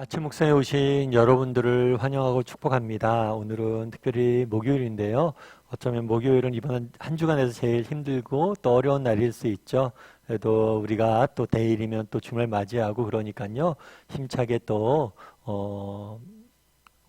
아침 묵상에 오신 여러분들을 환영하고 축복합니다. 오늘은 특별히 목요일인데요. 어쩌면 목요일은 이번 한 주간에서 제일 힘들고 또 어려운 날일 수 있죠. 그래도 우리가 또 내일이면 또 주말 맞이하고 그러니까요. 힘차게 또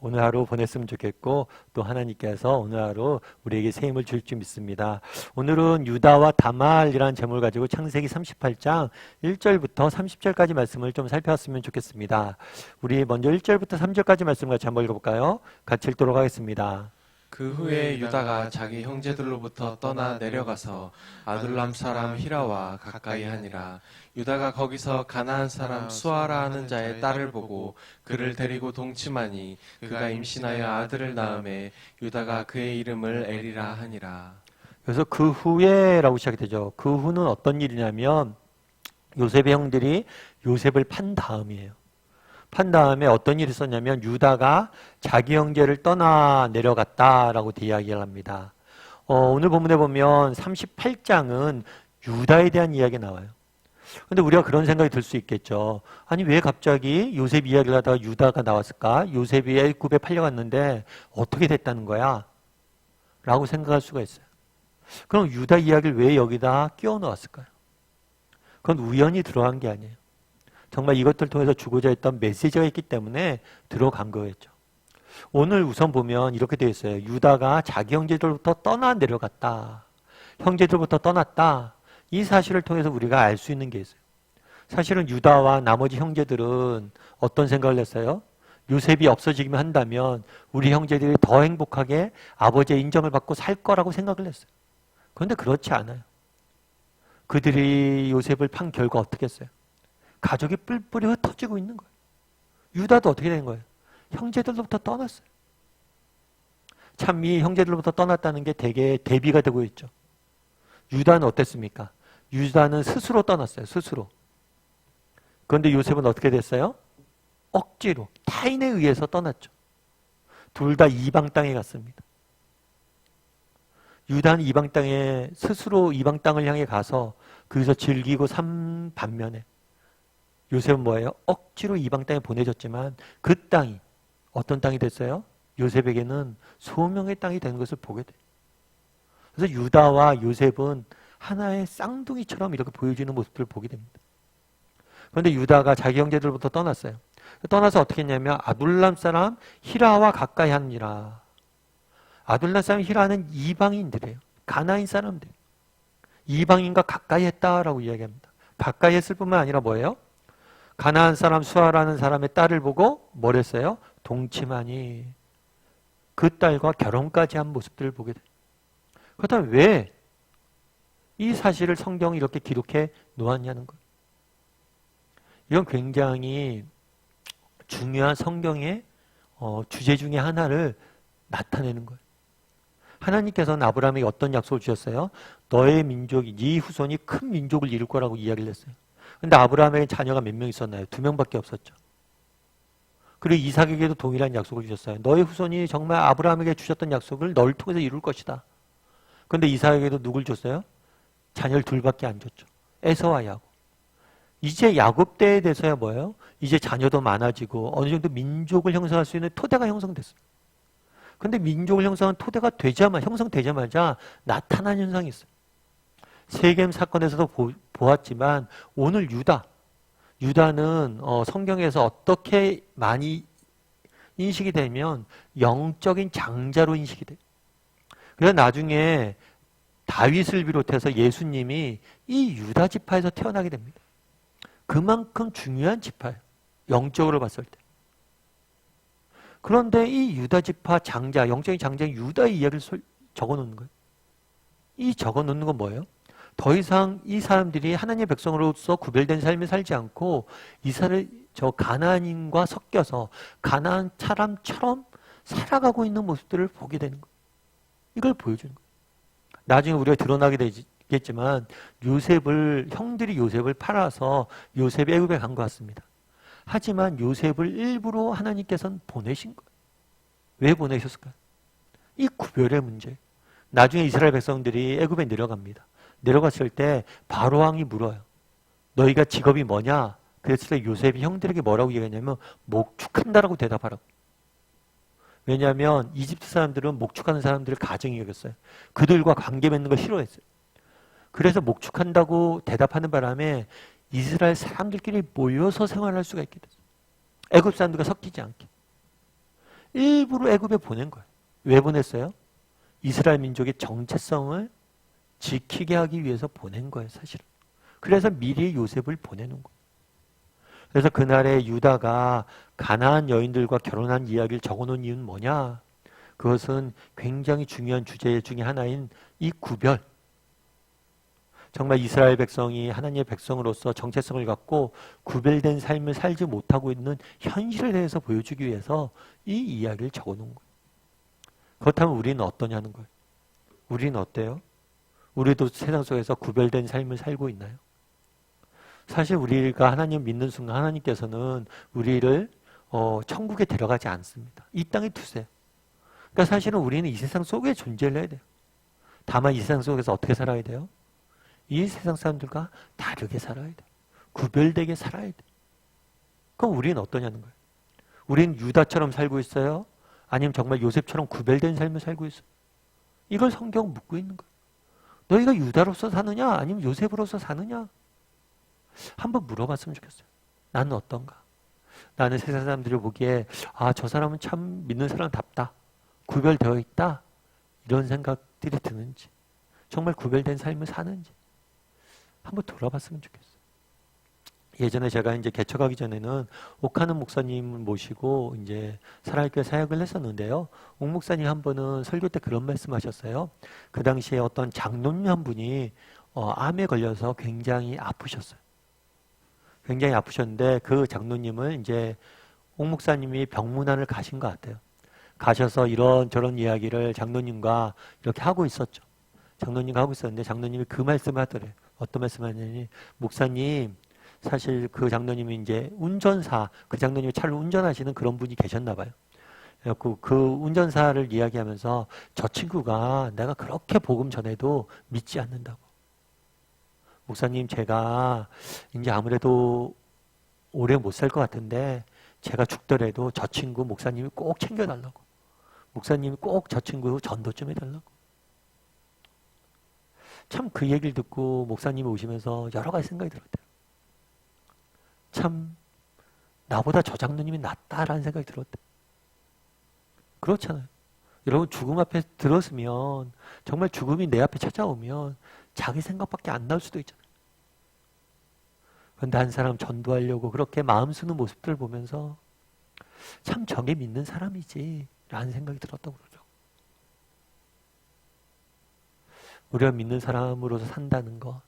오늘 하루 보냈으면 좋겠고 또 하나님께서 오늘 하루 우리에게 새 힘을 줄 줄 믿습니다. 오늘은 유다와 다말이라는 제목을 가지고 창세기 38장 1절부터 30절까지 말씀을 좀 살펴봤으면 좋겠습니다. 우리 먼저 1절부터 3절까지 말씀을 같이 한번 읽어볼까요? 같이 읽도록 하겠습니다. 그 후에 유다가 자기 형제들로부터 떠나 내려가서 아둘람 사람 히라와 가까이 하니라. 유다가 거기서 가나안 사람 수아라 하는 자의 딸을 보고 그를 데리고 동침하니 그가 임신하여 아들을 낳음에 유다가 그의 이름을 에리라 하니라. 그래서 그 후에라고 시작이 되죠. 그 후는 어떤 일이냐면 요셉의 형들이 요셉을 판 다음이에요. 판 다음에 어떤 일이 있었냐면 유다가 자기 형제를 떠나 내려갔다라고 이야기를 합니다. 오늘 본문에 보면 38장은 유다에 대한 이야기가 나와요. 근데 우리가 그런 생각이 들 수 있겠죠. 아니 왜 갑자기 요셉 이야기를 하다가 유다가 나왔을까? 요셉이 애굽에 팔려갔는데 어떻게 됐다는 거야? 라고 생각할 수가 있어요. 그럼 유다 이야기를 왜 여기다 끼워 넣었을까요? 그건 우연히 들어간 게 아니에요. 정말 이것들을 통해서 주고자 했던 메시지가 있기 때문에 들어간 거겠죠. 오늘 우선 보면 이렇게 되어 있어요. 유다가 자기 형제들부터 떠나 내려갔다. 형제들부터 떠났다. 이 사실을 통해서 우리가 알 수 있는 게 있어요. 사실은 유다와 나머지 형제들은 어떤 생각을 했어요? 요셉이 없어지기만 한다면 우리 형제들이 더 행복하게 아버지의 인정을 받고 살 거라고 생각을 했어요. 그런데 그렇지 않아요. 그들이 요셉을 판 결과 어떻게 했어요? 가족이 뿔뿔이 흩어지고 있는 거예요. 유다도 어떻게 된 거예요? 형제들로부터 떠났어요. 참 이 형제들로부터 떠났다는 게 되게 대비가 되고 있죠. 유다는 어땠습니까? 유다는 스스로 떠났어요. 스스로. 그런데 요셉은 어떻게 됐어요? 억지로 타인에 의해서 떠났죠. 둘 다 이방 땅에 갔습니다. 유다는 이방 땅에 스스로 이방 땅을 향해 가서 거기서 즐기고 산 반면에 요셉은 뭐예요? 억지로 이방 땅에 보내졌지만 그 땅이 어떤 땅이 됐어요? 요셉에게는 소명의 땅이 된 것을 보게 돼요. 그래서 유다와 요셉은 하나의 쌍둥이처럼 이렇게 보여지는 모습들을 보게 됩니다. 그런데 유다가 자기 형제들부터 떠났어요. 떠나서 어떻게 했냐면 아둘람 사람 히라와 가까이 하니라. 아둘람 사람 히라는 이방인들이에요. 가나안 사람들. 이방인과 가까이 했다라고 이야기합니다. 가까이 했을 뿐만 아니라 뭐예요? 가나안 사람 수아라는 사람의 딸을 보고 뭘 했어요? 동침하니 그 딸과 결혼까지 한 모습들을 보게 돼요. 그렇다면 왜 이 사실을 성경이 이렇게 기록해 놓았냐는 거예요. 이건 굉장히 중요한 성경의 주제 중에 하나를 나타내는 거예요. 하나님께서는 아브라함에게 어떤 약속을 주셨어요? 너의 민족이, 네 후손이 큰 민족을 이룰 거라고 이야기를 했어요. 근데 아브라함에게 자녀가 몇 명 있었나요? 2명밖에 없었죠. 그리고 이삭에게도 동일한 약속을 주셨어요. 너의 후손이 정말 아브라함에게 주셨던 약속을 널 통해서 이룰 것이다. 그런데 이삭에게도 누굴 줬어요? 자녀를 둘밖에 안 줬죠. 에서와 야곱. 이제 야곱 때에 대해서야 뭐예요? 이제 자녀도 많아지고 어느 정도 민족을 형성할 수 있는 토대가 형성됐어요. 그런데 민족을 형성한 토대가 형성되자마자 나타난 현상이 있어요. 세겜 사건에서도 보았지만 오늘 유다는 성경에서 어떻게 많이 인식이 되면 영적인 장자로 인식이 돼요. 그래서 나중에 다윗을 비롯해서 예수님이 이 유다 지파에서 태어나게 됩니다. 그만큼 중요한 지파예요. 영적으로 봤을 때. 그런데 이 유다 지파 장자, 영적인 장자인 유다의 이야기를 적어놓는 거예요. 이 적어놓는 건 뭐예요? 더 이상 이 사람들이 하나님의 백성으로서 구별된 삶을 살지 않고 저 가나안인과 섞여서 가나안 사람처럼 살아가고 있는 모습들을 보게 되는 거예요. 이걸 보여주는 거예요. 나중에 우리가 드러나게 되겠지만 형들이 요셉을 팔아서 요셉이 애굽에 간 것 같습니다. 하지만 요셉을 일부러 하나님께서는 보내신 거예요. 왜 보내셨을까요? 이 구별의 문제. 나중에 이스라엘 백성들이 애굽에 내려갑니다. 내려갔을 때 바로 왕이 물어요. 너희가 직업이 뭐냐? 그랬을 때 요셉이 형들에게 뭐라고 얘기했냐면 목축한다라고 대답하라고. 왜냐하면 이집트 사람들은 목축하는 사람들을 가증히 여겼어요. 그들과 관계 맺는 걸 싫어했어요. 그래서 목축한다고 대답하는 바람에 이스라엘 사람들끼리 모여서 생활할 수가 있게 됐어요. 애굽 사람들과 섞이지 않게. 일부러 애굽에 보낸 거예요. 왜 보냈어요? 이스라엘 민족의 정체성을 지키게 하기 위해서 보낸 거예요, 사실은. 그래서 미리 요셉을 보내는 거예요. 그래서 그날에 유다가 가나안 여인들과 결혼한 이야기를 적어놓은 이유는 뭐냐? 그것은 굉장히 중요한 주제 중에 하나인 이 구별. 정말 이스라엘 백성이 하나님의 백성으로서 정체성을 갖고 구별된 삶을 살지 못하고 있는 현실에 대해서 보여주기 위해서 이 이야기를 적어놓은 거예요. 그렇다면 우리는 어떠냐는 거예요. 우리는 어때요? 우리도 세상 속에서 구별된 삶을 살고 있나요? 사실 우리가 하나님 믿는 순간 하나님께서는 우리를 천국에 데려가지 않습니다. 이 땅에 두세요. 그러니까 사실은 우리는 이 세상 속에 존재를 해야 돼요. 다만 이 세상 속에서 어떻게 살아야 돼요? 이 세상 사람들과 다르게 살아야 돼요. 구별되게 살아야 돼요. 그럼 우리는 어떠냐는 거예요. 우리는 유다처럼 살고 있어요? 아니면 정말 요셉처럼 구별된 삶을 살고 있어요? 이걸 성경은 묻고 있는 거예요. 너희가 유다로서 사느냐? 아니면 요셉으로서 사느냐? 한번 물어봤으면 좋겠어요. 나는 어떤가? 나는 세상 사람들이 보기에 저 사람은 참 믿는 사람답다. 구별되어 있다. 이런 생각들이 드는지, 정말 구별된 삶을 사는지 한번 돌아봤으면 좋겠어요. 예전에 제가 이제 개척하기 전에는 옥하는 목사님을 모시고 이제 사랑교회 사역을 했었는데요. 옥 목사님 한 번은 설교 때 그런 말씀하셨어요. 그 당시에 어떤 장로님 한 분이 암에 걸려서 굉장히 아프셨어요. 굉장히 아프셨는데 그 장로님을 이제 옥 목사님이 병문안을 가신 것 같아요. 가셔서 이런저런 이야기를 장로님과 이렇게 하고 있었죠. 장로님과 하고 있었는데 장로님이 그 말씀을 하더래요. 어떤 말씀을 하냐니, 목사님, 사실 그 장로님이 이제 운전사, 그 장로님이 차를 운전하시는 그런 분이 계셨나 봐요. 그래서 그 운전사를 이야기하면서 저 친구가 내가 그렇게 복음 전해도 믿지 않는다고. 목사님, 제가 이제 아무래도 오래 못 살 것 같은데 제가 죽더라도 저 친구 목사님이 꼭 챙겨달라고. 목사님이 꼭 저 친구 전도 좀 해달라고. 참 그 얘기를 듣고 목사님이 오시면서 여러 가지 생각이 들었대요. 참 나보다 저 장로님이 낫다라는 생각이 들었대요. 그렇잖아요. 여러분, 죽음 앞에 들었으면, 정말 죽음이 내 앞에 찾아오면 자기 생각밖에 안 나올 수도 있잖아요. 그런데 한 사람 전도하려고 그렇게 마음 쓰는 모습들을 보면서 참 저게 믿는 사람이지 라는 생각이 들었다고 그러죠. 우리가 믿는 사람으로서 산다는 거,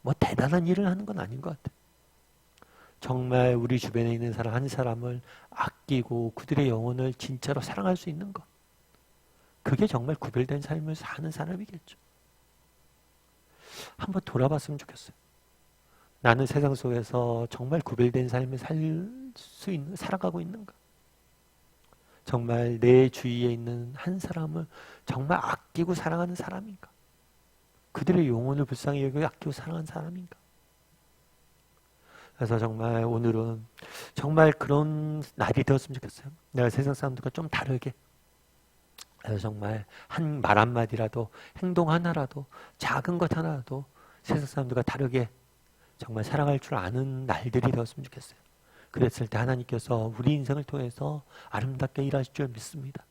뭐 대단한 일을 하는 건 아닌 것 같아요. 정말 우리 주변에 있는 사람 한 사람을 아끼고 그들의 영혼을 진짜로 사랑할 수 있는 것, 그게 정말 구별된 삶을 사는 사람이겠죠. 한번 돌아봤으면 좋겠어요. 나는 세상 속에서 정말 구별된 삶을 살아가고 있는가? 정말 내 주위에 있는 한 사람을 정말 아끼고 사랑하는 사람인가? 그들의 영혼을 불쌍히 여기고 아끼고 사랑하는 사람인가? 그래서 정말 오늘은 정말 그런 날이 되었으면 좋겠어요. 내가 세상 사람들과 좀 다르게. 그래서 정말 한 말 한마디라도, 행동 하나라도, 작은 것 하나라도 세상 사람들과 다르게 정말 사랑할 줄 아는 날들이 되었으면 좋겠어요. 그랬을 때 하나님께서 우리 인생을 통해서 아름답게 일하실 줄 믿습니다.